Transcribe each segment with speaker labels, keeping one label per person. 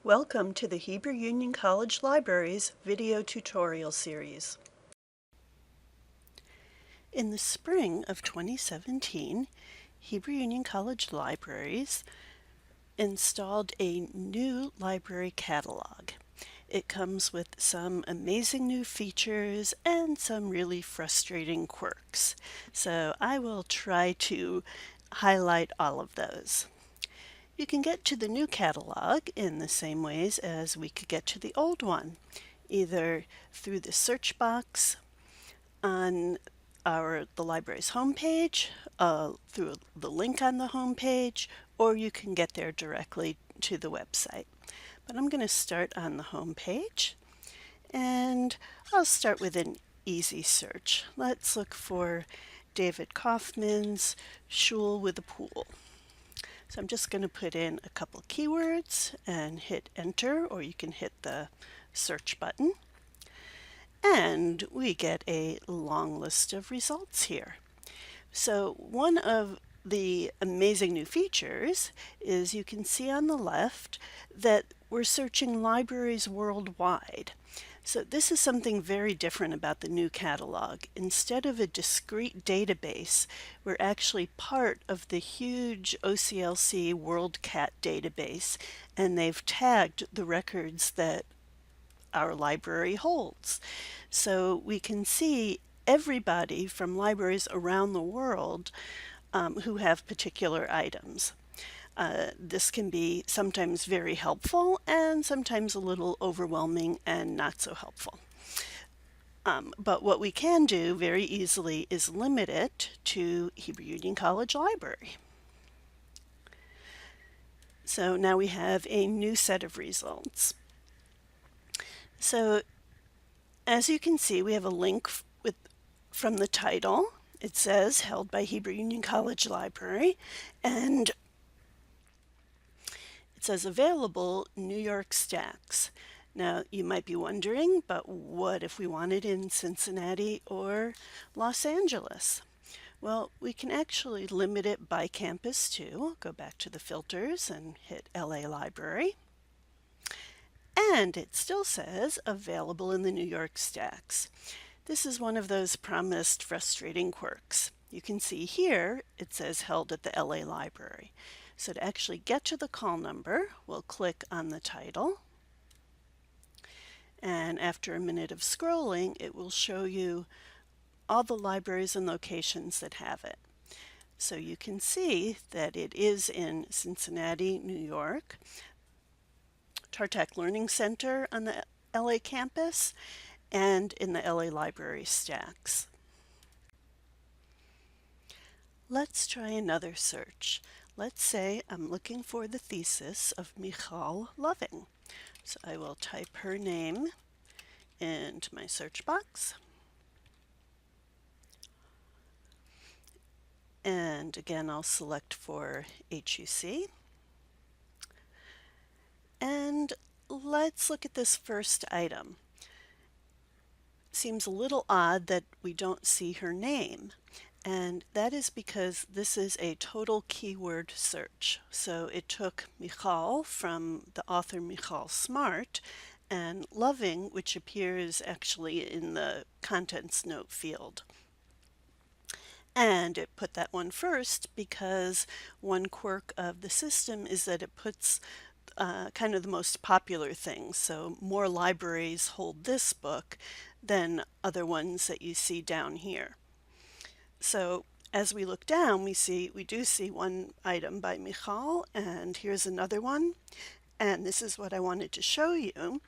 Speaker 1: Welcome to the Hebrew Union College Library's video tutorial series. In the spring of 2017, Hebrew Union College Libraries installed a new library catalog. It comes with some amazing new features and some really frustrating quirks. So I will try to highlight all of those. You can get to the new catalog in the same ways as we could get to the old one, either through the search box on the library's homepage, through the link on the homepage, or you can get there directly to the website. But I'm going to start on the homepage, and I'll start with an easy search. Let's look for David Kaufman's Shul with a Pool. So I'm just going to put in a couple keywords and hit enter, or you can hit the search button. And we get a long list of results here. So one of the amazing new features is you can see on the left that we're searching libraries worldwide. So this is something very different about the new catalog. Instead of a discrete database, we're actually part of the huge OCLC WorldCat database, and they've tagged the records that our library holds. So we can see everybody from libraries around the world who have particular items. This can be sometimes very helpful and sometimes a little overwhelming and not so helpful. But what we can do very easily is limit it to Hebrew Union College Library. So now we have a new set of results. So as you can see, we have a link from the title. It says held by Hebrew Union College Library, and it says available New York stacks. Now you might be wondering, but what if we want it in Cincinnati or Los Angeles? Well, we can actually limit it by campus too. Go back to the filters and hit LA Library. And it still says available in the New York stacks. This is one of those promised frustrating quirks. You can see here it says held at the LA Library. So to actually get to the call number, we'll click on the title. And after a minute of scrolling, it will show you all the libraries and locations that have it. So you can see that it is in Cincinnati, New York, Tartak Learning Center on the LA campus, and in the LA Library stacks. Let's try another search. Let's say I'm looking for the thesis of Michal Loving. So I will type her name into my search box. And again, I'll select for HUC. And let's look at this first item. Seems a little odd that we don't see her name, and that is because this is a total keyword search. So it took Michal from the author Michal Smart and Loving, which appears actually in the contents note field. And it put that one first because one quirk of the system is that it puts kind of the most popular things. So more libraries hold this book than other ones that you see down here. So as we look down, we do see one item by Michal, and here's another one. And this is what I wanted to show you.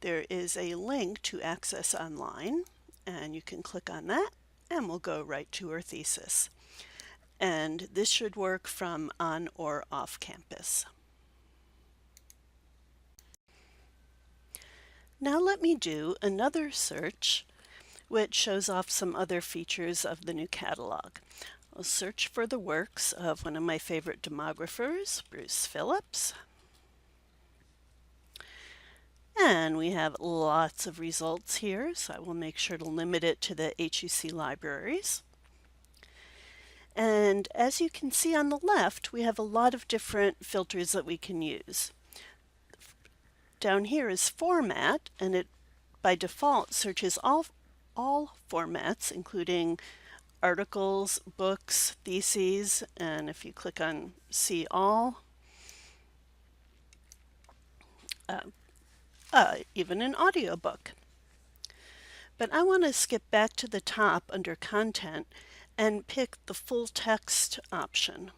Speaker 1: There is a link to Access Online, and you can click on that, and we'll go right to her thesis. And this should work from on or off campus. Now let me do another search which shows off some other features of the new catalog. I'll search for the works of one of my favorite demographers, Bruce Phillips. And we have lots of results here, so I will make sure to limit it to the HUC libraries. And as you can see on the left, we have a lot of different filters that we can use. Down here is format, and it by default searches all formats, including articles, books, theses, and if you click on See All, even an audiobook. But I want to skip back to the top under Content and pick the full text option.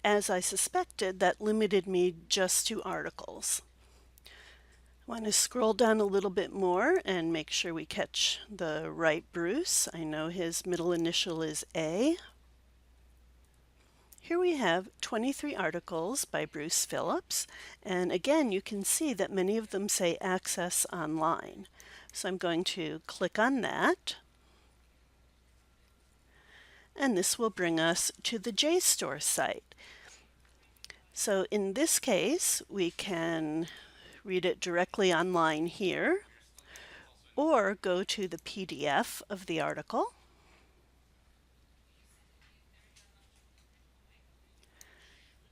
Speaker 1: As I suspected, that limited me just to articles. I want to scroll down a little bit more and make sure we catch the right Bruce. I know his middle initial is A. Here we have 23 articles by Bruce Phillips, and again you can see that many of them say access online. So I'm going to click on that, and this will bring us to the JSTOR site. So in this case, we can read it directly online here, or go to the PDF of the article.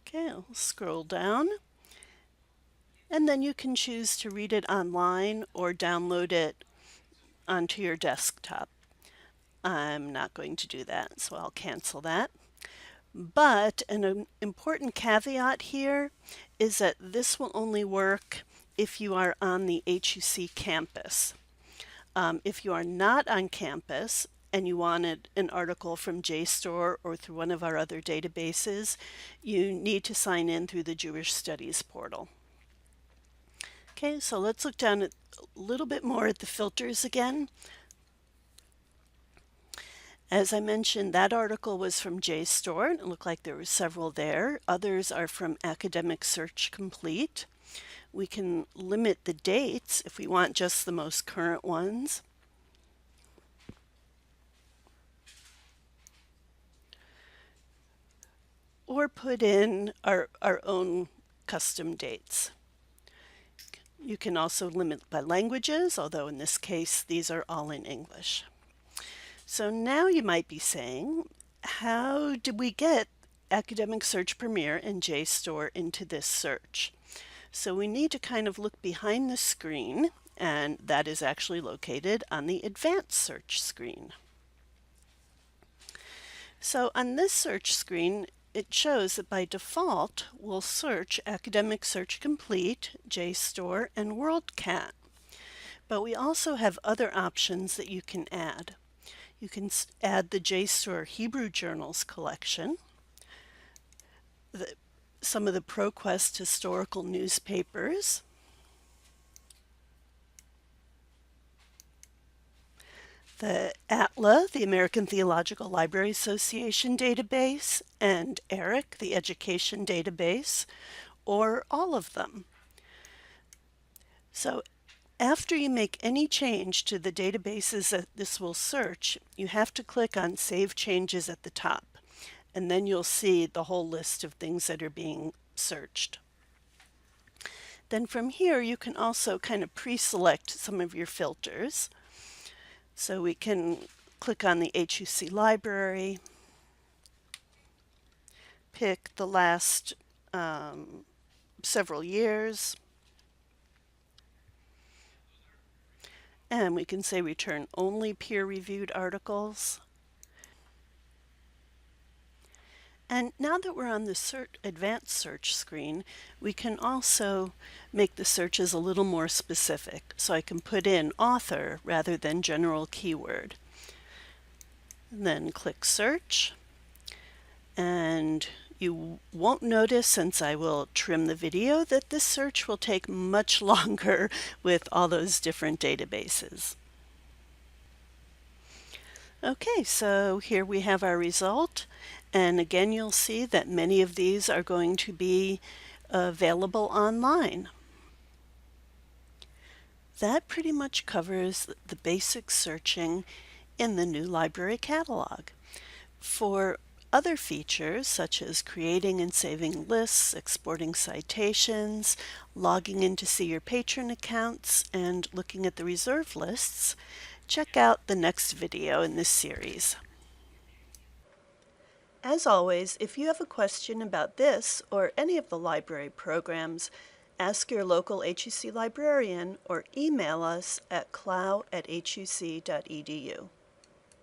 Speaker 1: Okay, I'll scroll down, and then you can choose to read it online or download it onto your desktop. I'm not going to do that, so I'll cancel that. But an important caveat here is that this will only work if you are on the HUC campus. If you are not on campus and you wanted an article from JSTOR or through one of our other databases, you need to sign in through the Jewish Studies portal. Okay, so let's look down at a little bit more at the filters again. As I mentioned, that article was from JSTOR. It looked like there were several there. Others are from Academic Search Complete. We can limit the dates if we want just the most current ones. Or put in our own custom dates. You can also limit by languages, although in this case these are all in English. So now you might be saying, how did we get Academic Search Premier and JSTOR into this search? So we need to kind of look behind the screen, and that is actually located on the Advanced Search screen. So on this search screen, it shows that by default we'll search Academic Search Complete, JSTOR, and WorldCat. But we also have other options that you can add. You can add the JSTOR Hebrew Journals collection, some of the ProQuest historical newspapers, the ATLA, the American Theological Library Association database, and ERIC, the education database, or all of them. So after you make any change to the databases that this will search, you have to click on Save Changes at the top, and then you'll see the whole list of things that are being searched. Then from here, you can also kind of pre-select some of your filters. So we can click on the HUC library, pick the last several years, and we can say return only peer-reviewed articles. And now that we're on the advanced search screen, we can also make the searches a little more specific. So I can put in author rather than general keyword. And then click search. And you won't notice, since I will trim the video, that this search will take much longer with all those different databases. Okay, so here we have our result. And again, you'll see that many of these are going to be available online. That pretty much covers the basic searching in the new library catalog. For other features, such as creating and saving lists, exporting citations, logging in to see your patron accounts, and looking at the reserve lists, check out the next video in this series. As always, if you have a question about this or any of the library programs, ask your local HUC librarian or email us at clow@huc.edu.